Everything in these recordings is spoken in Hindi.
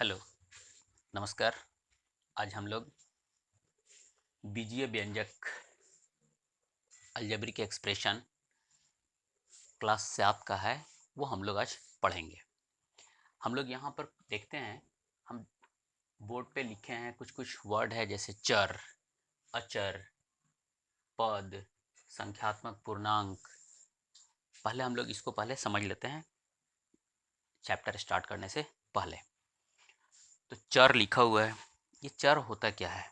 हेलो, नमस्कार। आज हम लोग बीजीय व्यंजक अलजेब्रिक एक्सप्रेशन क्लास 7 का है, वो हम लोग आज पढ़ेंगे। हम लोग यहाँ पर देखते हैं, हम बोर्ड पे लिखे हैं कुछ कुछ वर्ड है, जैसे चर, अचर, पद, संख्यात्मक पूर्णांक। पहले हम लोग इसको पहले समझ लेते हैं चैप्टर स्टार्ट करने से पहले। तो चर लिखा हुआ है, ये चर होता क्या है?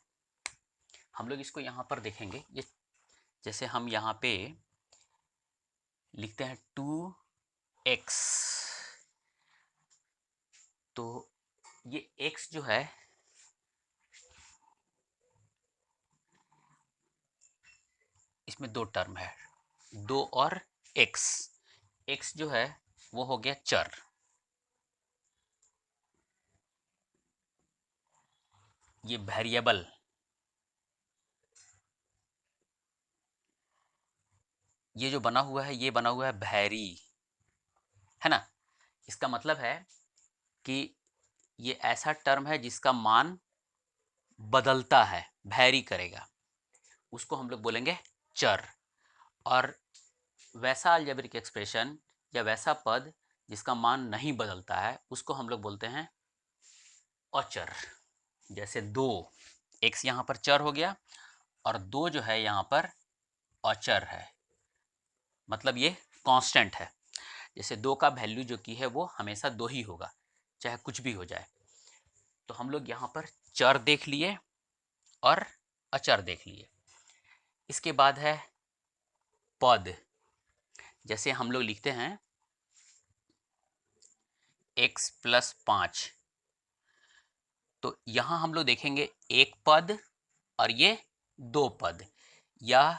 हम लोग इसको यहाँ पर देखेंगे। ये जैसे हम यहाँ पे लिखते हैं 2x, तो ये x जो है इसमें दो टर्म है, 2 और x। x जो है वो हो गया चर, ये वेरिएबल, ये जो बना हुआ है ये बना हुआ है वैरी, है ना। इसका मतलब है कि ये ऐसा टर्म है जिसका मान बदलता है, वैरी करेगा, उसको हम लोग बोलेंगे चर। और वैसा अलजेब्रिक एक्सप्रेशन या वैसा पद जिसका मान नहीं बदलता है उसको हम लोग बोलते हैं अचर। जैसे 2, x यहाँ पर चर हो गया और 2 जो है यहाँ पर अचर है, मतलब ये कांस्टेंट है। जैसे 2 का वैल्यू जो की है वो हमेशा 2 ही होगा, चाहे कुछ भी हो जाए। तो हम लोग यहाँ पर चर देख लिए और अचर देख लिए। इसके बाद है पद। जैसे हम लोग लिखते हैं x + 5, तो यहाँ हम लोग देखेंगे एक पद और ये 2 पद, या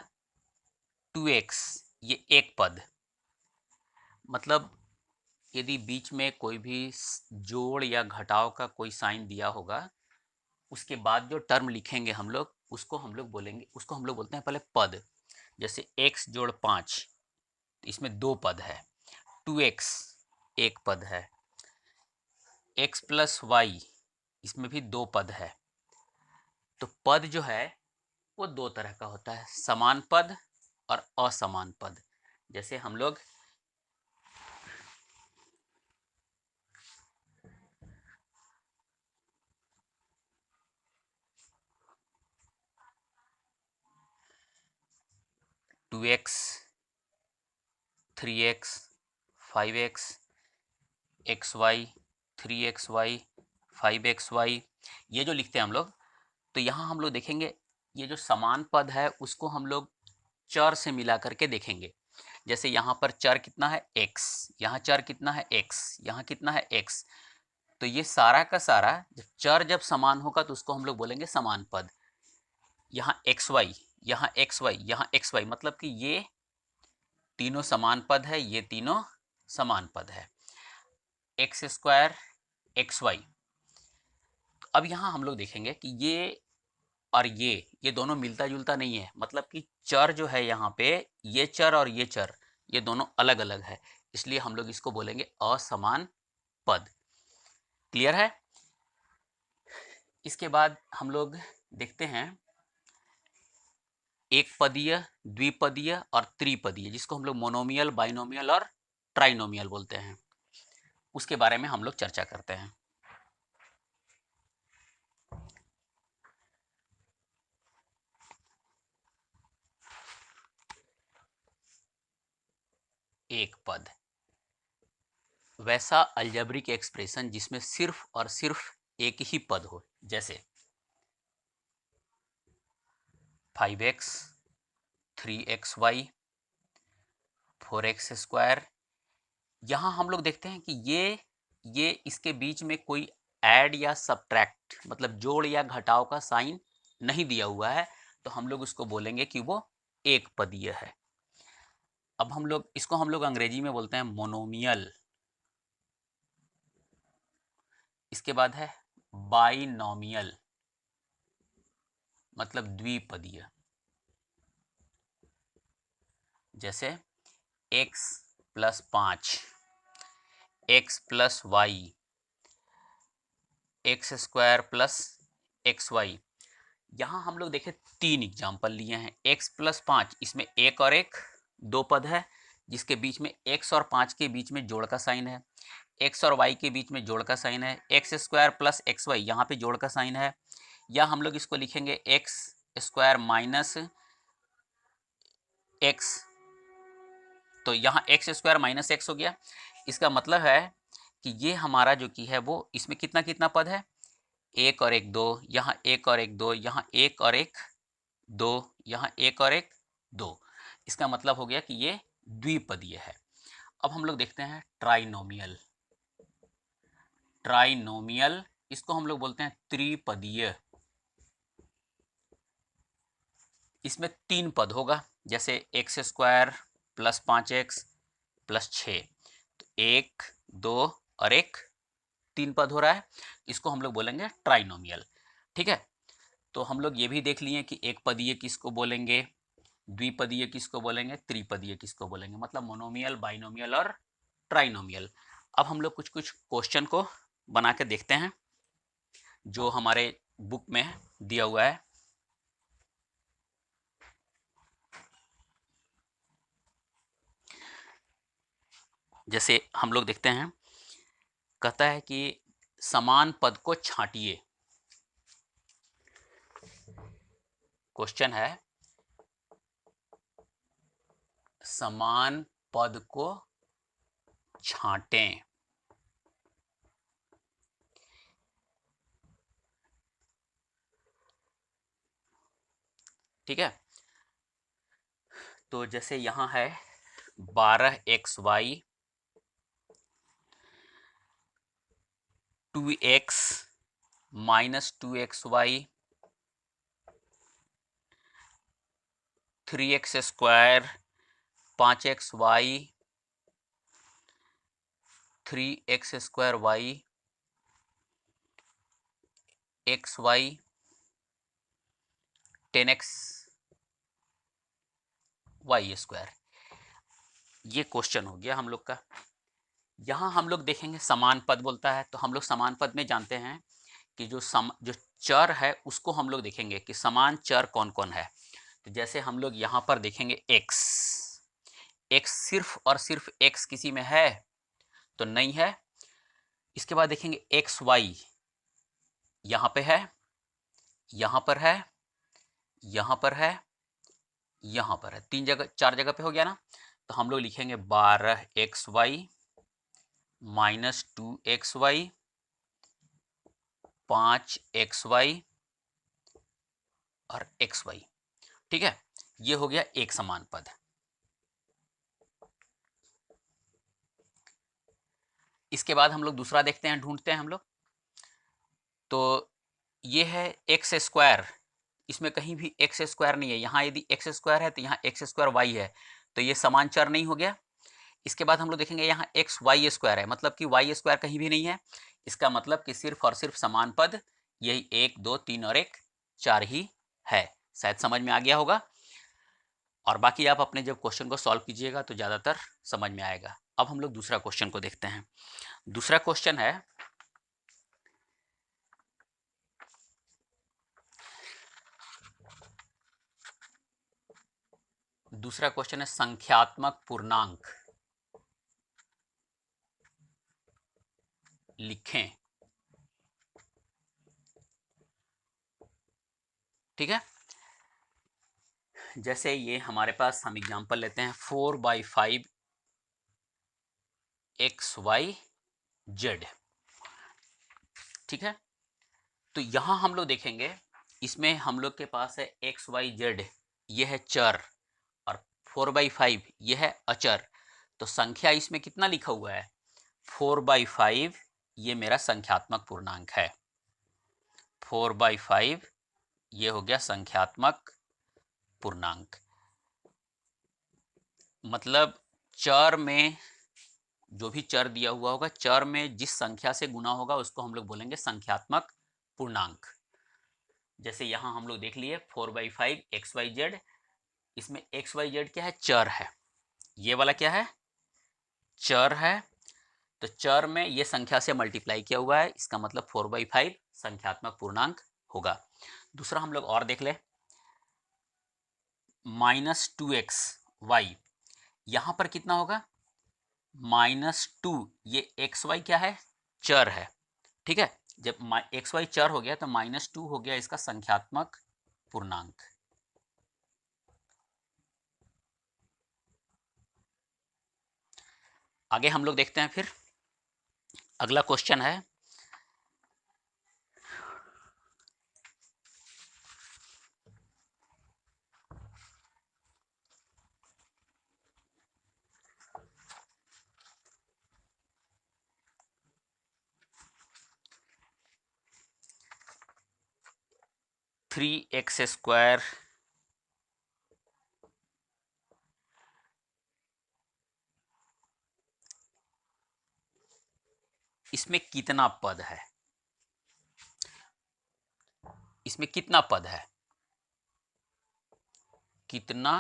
2x ये एक पद। मतलब यदि बीच में कोई भी जोड़ या घटाव का कोई साइन दिया होगा, उसके बाद जो टर्म लिखेंगे हम लोग उसको हम लोग बोलेंगे, उसको हम लोग बोलते हैं पहले पद। जैसे x + 5, इसमें 2 पद है, 2x एक पद है, x + y इसमें भी 2 पद है। तो पद जो है वो 2 तरह का होता है, समान पद और असमान पद। जैसे हम लोग to x, 3x, 5x, xy, 3xy, 5xy, ये जो लिखते हैं हम लोग, तो यहाँ हम लोग देखेंगे ये जो समान पद है उसको हम लोग चर से मिला करके देखेंगे। जैसे यहाँ पर चर कितना है x, यहाँ चर कितना है x, यहाँ कितना है x। तो ये सारा का सारा चर जब समान होगा तो उसको हम लोग बोलेंगे समान पद। यहाँ xy, यहाँ xy, यहाँ xy, मतलब कि ये तीनों समान पद है, ये तीनों समान पद है। x² xy। अब यहाँ हम लोग देखेंगे कि ये और ये दोनों मिलता जुलता नहीं है, मतलब कि चर जो है यहाँ पे, ये चर और ये चर ये दोनों अलग अलग है, इसलिए हम लोग इसको बोलेंगे असमान पद। क्लियर है? इसके बाद हम लोग देखते हैं एक पदीय, द्विपदीय और त्रिपदीय, जिसको हम लोग मोनोमियल, बाइनोमियल और ट्राइनोमियल बोलते हैं। उसके बारे में हम लोग चर्चा करते हैं। एक पद, वैसा अलजेब्रिक एक्सप्रेशन जिसमें सिर्फ और सिर्फ एक ही पद हो। जैसे 5x, 3xy, 4x²। यहाँ हम लोग देखते हैं कि ये इसके बीच में कोई ऐड या सब्ट्रैक्ट, मतलब जोड़ या घटाव का साइन नहीं दिया हुआ है, तो हम लोग उसको बोलेंगे कि वो एक पदीय है। अब हम लोग इसको हम लोग अंग्रेजी में बोलते हैं मोनोमियल। इसके बाद है बाइनोमियल, मतलब द्विपदीय। जैसे x + 5, x + y, x square plus x y. यहाँ हम लोग देखें 3 एग्जाम्पल लिए हैं। x प्लस 5, इसमें एक और एक 2 पद है जिसके बीच में x और 5 के बीच में जोड़ का साइन है, x और y के बीच में जोड़ का साइन है, x square plus x y यहाँ पे जोड़ का साइन है, या हम लोग इसको लिखेंगे एक्स स्क्वायर माइनस एक्स, तो यहाँ एक्स स्क्वायर माइनस एक्स हो गया। इसका मतलब है कि ये हमारा जो कि है वो इसमें कितना कितना पद है, एक और एक 2, यहाँ एक और एक 2, यहाँ एक और एक 2, यहाँ एक और एक 2। इसका मतलब हो गया कि ये द्विपदीय है। अब हम लोग देखते हैं ट्राइनोमियल। ट्राइनोमियल इसको हम लोग बोलते हैं त्रिपदीय। इसमें 3 पद होगा, जैसे x square plus 5x plus 6, तो 1 2 और एक 3 पद हो रहा है, इसको हम लोग बोलेंगे ट्राइनोमियल। ठीक है, तो हम लोग ये भी देख लिए कि एक पदीय किसको बोलेंगे, द्विपदीय किसको बोलेंगे, त्रिपदीय किसको बोलेंगे, मतलब मोनोमियल, बाइनोमियल और ट्राइनोमियल। अब हम लोग कुछ कुछ क्वेश्चन को बना के देखते हैं जो हमारे बुक में दिया हुआ है। जैसे हम लोग देखते हैं, कहता है कि समान पद को छांटिए। क्वेश्चन है समान पद को छांटें। ठीक है, तो जैसे यहां है 12xy 2x minus 2xy 3x square 5xy 3x square y xy 10x y square. ये क्वेश्चन हो गया हम लोग का। यहाँ हम लोग देखेंगे समान पद बोलता है, तो हम लोग समान पद में जानते हैं कि जो चर है उसको हम लोग देखेंगे कि समान चर कौन कौन है। तो जैसे हम लोग यहाँ पर देखेंगे x सिर्फ और सिर्फ x किसी में है तो नहीं है। इसके बाद देखेंगे एक्स वाई, यहाँ पे है, यहाँ पर है, यहाँ पर है, यहाँ पर है, 3 जगह 4 जगह पे हो गया ना। तो हम लोग लिखेंगे 12xy माइनस 2xy 5xy और xy। ठीक है, ये हो गया एक समान पद। इसके बाद हम लोग दूसरा देखते हैं, ढूंढते हैं हम लोग। तो ये है एक्स स्क्वायर, इसमें कहीं भी एक्स स्क्वायर नहीं है, यहाँ यदि एक्स स्क्वायर है तो यहाँ एक्स स्क्वायर वाई है, तो ये समान चर नहीं हो गया। इसके बाद हम लोग देखेंगे यहाँ एक्स वाई स्क्वायर है, मतलब कि वाई स्क्वायर कहीं भी नहीं है। इसका मतलब कि सिर्फ और सिर्फ समान पद यही 1 2 3 और 1 4 ही है। शायद समझ में आ गया होगा, और बाकी आप अपने जब क्वेश्चन को सॉल्व कीजिएगा तो ज़्यादातर समझ में आएगा। अब हम लोग दूसरा क्वेश्चन को देखते हैं। दूसरा क्वेश्चन है संख्यात्मक पूर्णांक लिखें। ठीक है, जैसे ये हमारे पास हम एग्जांपल लेते हैं 4/5 XYZ। ठीक है, तो यहां हम लोग देखेंगे, इसमें हम लोग के पास है XYZ, ये है चर, और 4/5 ये है अचर। तो संख्या इसमें कितना लिखा हुआ है, 4/5 ये मेरा संख्यात्मक पूर्णांक है। 4/5 ये हो गया संख्यात्मक पूर्णांक। मतलब चर में जो भी चर दिया हुआ होगा, चर में जिस संख्या से गुना होगा उसको हम लोग बोलेंगे संख्यात्मक पूर्णांक। जैसे यहां हम लोग देख लिए 4/5 XYZ, इसमें XYZ क्या है, चर है। ये वाला क्या है, चर है, तो चर में ये संख्या से मल्टीप्लाई किया हुआ है, इसका मतलब 4/5 संख्यात्मक पूर्णांक होगा। दूसरा हम लोग और देख ले, -2xy, यहां पर कितना होगा, -2, ये xy क्या है, चर है, ठीक है। जब xy चर हो गया तो -2 हो गया इसका संख्यात्मक पूर्णांक। आगे हम लोग देखते हैं, फिर अगला क्वेश्चन है 3x² इसमें कितना पद है, इसमें कितना पद है, कितना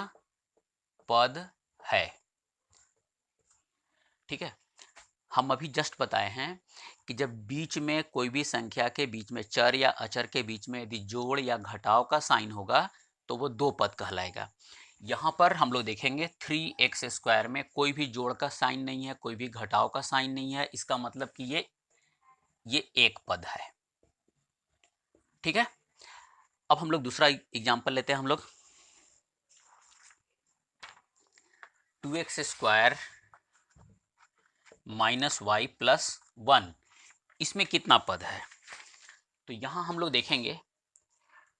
पद है, ठीक है। हम अभी जस्ट बताए हैं कि जब बीच में कोई भी संख्या के बीच में, चर या अचर के बीच में यदि जोड़ या घटाव का साइन होगा तो वो दो पद कहलाएगा। यहाँ पर हम लोग देखेंगे 3x² में कोई भी जोड़ का साइन नहीं है, कोई भी घटाव का साइन नहीं है, इसका मतलब कि ये एक पद है, ठीक है। अब हम लोग दूसरा एग्जांपल लेते हैं, हम लोग 2x² -y + 1, इसमें कितना पद है। तो यहां हम लोग देखेंगे,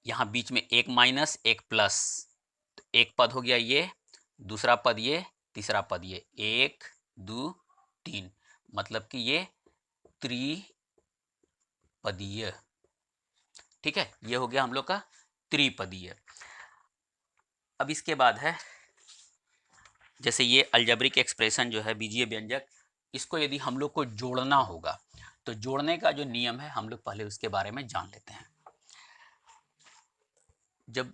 यहां बीच में एक माइनस एक प्लस, तो एक पद हो गया ये, दूसरा पद ये, तीसरा पद ये, 1 2 3, मतलब कि ये त्रिपदीय, ठीक है। ये हो गया हम लोग का त्रिपदीय। अब इसके बाद है, जैसे ये अलजेब्रिक एक्सप्रेशन जो है बीजीय व्यंजक, इसको यदि हम लोग को जोड़ना होगा तो जोड़ने का जो नियम है हम लोग पहले उसके बारे में जान लेते हैं। जब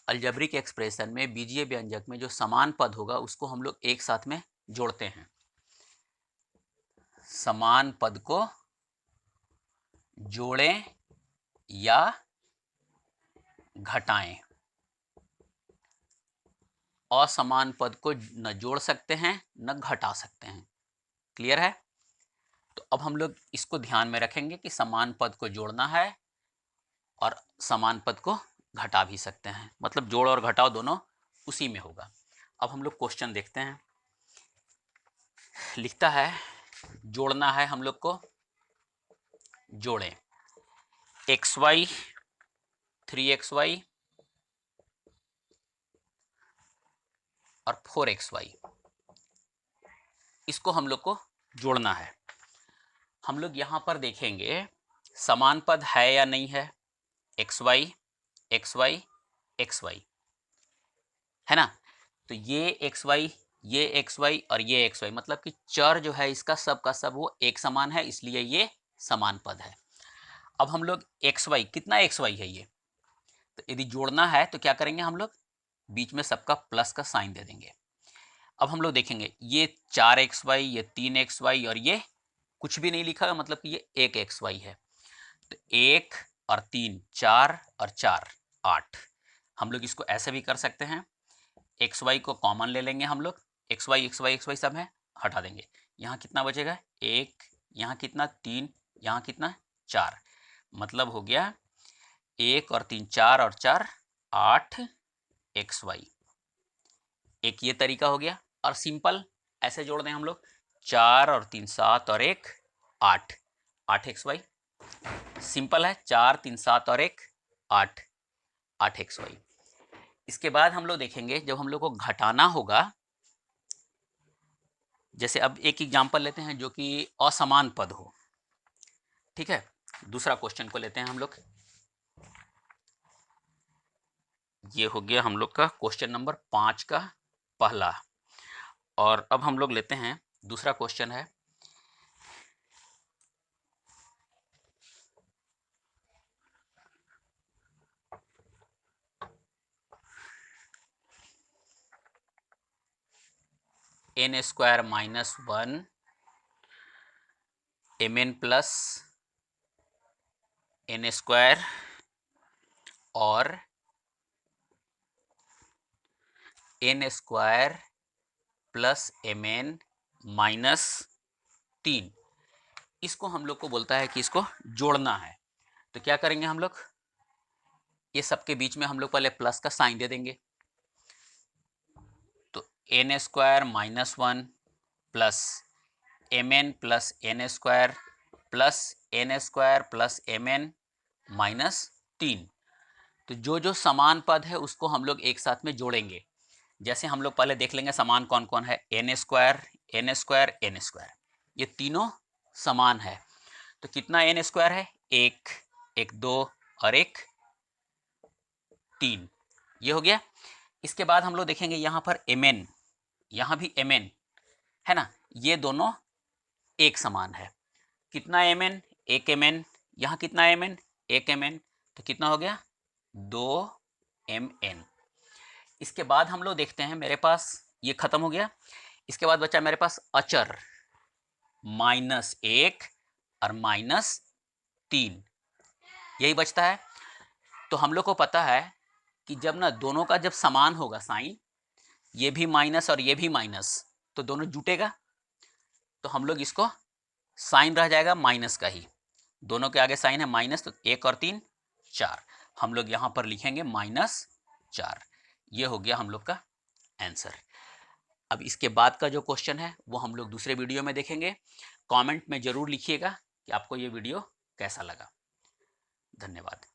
अलजेब्रिक एक्सप्रेशन में बीजीय व्यंजक में जो समान पद होगा उसको हम लोग एक साथ में जोड़ते हैं। समान पद को जोड़ें या घटाएं, असमान पद को न जोड़ सकते हैं न घटा सकते हैं, क्लियर है। तो अब हम लोग इसको ध्यान में रखेंगे कि समान पद को जोड़ना है और समान पद को घटा भी सकते हैं, मतलब जोड़ और घटाव दोनों उसी में होगा। अब हम लोग क्वेश्चन देखते हैं, लिखता है जोड़ना है हम लोग को, जोड़ें xy 3xy और 4xy, इसको हम लोग को जोड़ना है। हम लोग यहां पर देखेंगे समान पद है या नहीं है, xy xy xy, है ना। तो ये xy, ये xy और ये xy, मतलब कि चर जो है इसका सब का सब वो एक समान है, इसलिए ये समान पद है। अब हम लोग xy, कितना xy है ये, तो यदि जोड़ना है तो क्या करेंगे, हम लोग बीच में सबका प्लस का साइन दे देंगे। अब हम लोग देखेंगे ये 4xy, ये 3xy और ये कुछ भी नहीं लिखा है, मतलब कि ये एक xy है। तो 1 और 3 4 और 4 8, हम लोग इसको ऐसे भी कर सकते हैं, xy को कॉमन ले लेंगे हम लोग, xy सब है, हटा देंगे, यहाँ कितना बचेगा 1, यहाँ कितना 3, यहाँ कितना 4, मतलब हो गया 1 और 3 4 और 4 8 xy। एक ये तरीका हो गया, और सिंपल ऐसे जोड़ दें हम लोग, 4 और 3 7 और 1 8, 8 xy, सिंपल है, 4 3 7 और 1 8, 8 xy। इसके बाद हम लोग देखेंगे जब हम लोग को घटाना होगा, जैसे अब एक एग्जांपल लेते हैं जो कि असमान पद हो, ठीक है। दूसरा क्वेश्चन को लेते हैं हम लोग, ये हो गया हम लोग का क्वेश्चन नंबर 5 का पहला। और अब हम लोग लेते हैं दूसरा क्वेश्चन है, n² - 1 mn plus n square और n square plus mn minus 3, इसको हम लोग को बोलता है कि इसको जोड़ना है। तो क्या करेंगे हम लोग, ये सबके बीच में हम लोग पहले प्लस का साइन दे देंगे। तो n square minus 1 plus mn plus n square plus n square plus mn minus 3। तो जो जो समान पद है उसको हम लोग एक साथ में जोड़ेंगे। जैसे हम लोग पहले देख लेंगे समान कौन कौन है, n square n square n square, ये तीनों समान है। तो कितना n स्क्वायर है, एक, एक 2 और एक 3, ये हो गया। इसके बाद हम लोग देखेंगे यहाँ पर mn, यहाँ भी mn है ना, ये दोनों एक समान है। कितना mn, एक mn, यहाँ कितना mn, एक mn, तो कितना हो गया 2mn। इसके बाद हम लोग देखते हैं, मेरे पास ये खत्म हो गया। इसके बाद बचा मेरे पास अचर -1 और -3, यही बचता है। तो हम लोग को पता है कि जब ना दोनों का जब समान होगा साइन, ये भी माइनस और ये भी माइनस, तो दोनों जुटेगा। तो हम लोग इसको साइन रह जाएगा माइनस का ही, दोनों के आगे साइन है माइनस, तो 1 और 3 4, हम लोग यहाँ पर लिखेंगे -4। ये हो गया हम लोग का आंसर। अब इसके बाद का जो क्वेश्चन है वो हम लोग दूसरे वीडियो में देखेंगे। कमेंट में ज़रूर लिखिएगा कि आपको ये वीडियो कैसा लगा। धन्यवाद।